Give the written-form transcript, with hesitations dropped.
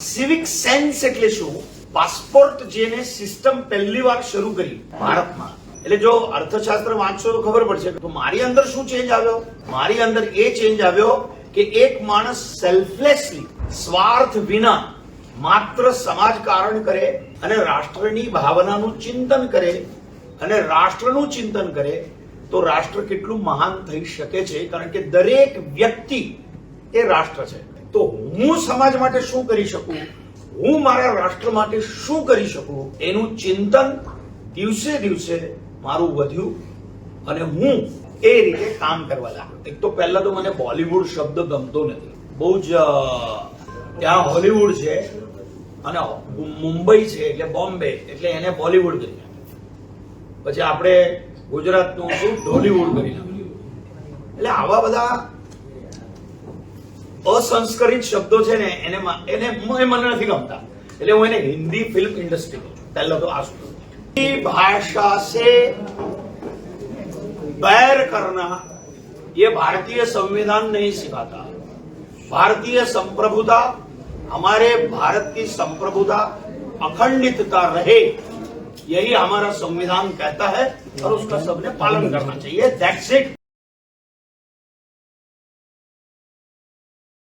Civic sense એટલે શું? Passport જેને સિસ્ટમ પહેલી વાર શરૂ કરી ભારતમાં, એટલે જો અર્થશાસ્ત્ર વાંચશો તો ખબર પડશે. તો મારી અંદર શું ચેન્જ આવ્યો? મારી અંદર એ ચેન્જ આવ્યો કે એક માણસ સેલ્ફલેસલી, સ્વાર્થ વિના માત્ર સમાજકારણ કરે અને રાષ્ટ્રની ભાવનાનું ચિંતન કરે અને રાષ્ટ્રનું ચિંતન કરે તો રાષ્ટ્ર કેટલું મહાન થઈ શકે છે. કારણ કે દરેક વ્યક્તિ એ રાષ્ટ્ર છે. તો હું સમાજ માટે શું કરી શકું, હું મારા રાષ્ટ્ર માટે શું કરી શકું, એનું ચિંતન દિવસે દિવસે મારું વધ્યું અને હું એ રીતે કામ કરવા લાગ્યો. એક તો પહેલા તો મને બોલિવૂડ શબ્દ ગમતો નથી, બહુ જ ત્યાં હોલીવુડ છે અને મુંબઈ છે એટલે બોમ્બે એટલે એને બોલિવૂડ કરી નાખ્યું. પછી આપણે ગુજરાતનું શું ઢોલીવુડ કરી નાખ્યું. એટલે આવા બધા અસંસ્કરિત શબ્દો છે ને એને મને નથી ગમતા. એટલે હું એને હિન્દી ફિલ્મ ઇન્ડસ્ટ્રી કહું છું. પહેલા તો આ શું भाषा से बैर करना ये भारतीय संविधान नहीं सिखाता. भारतीय संप्रभुता, हमारे भारत की संप्रभुता अखंडितता रहे, यही हमारा संविधान कहता है और उसका सबने पालन करना चाहिए. That's it.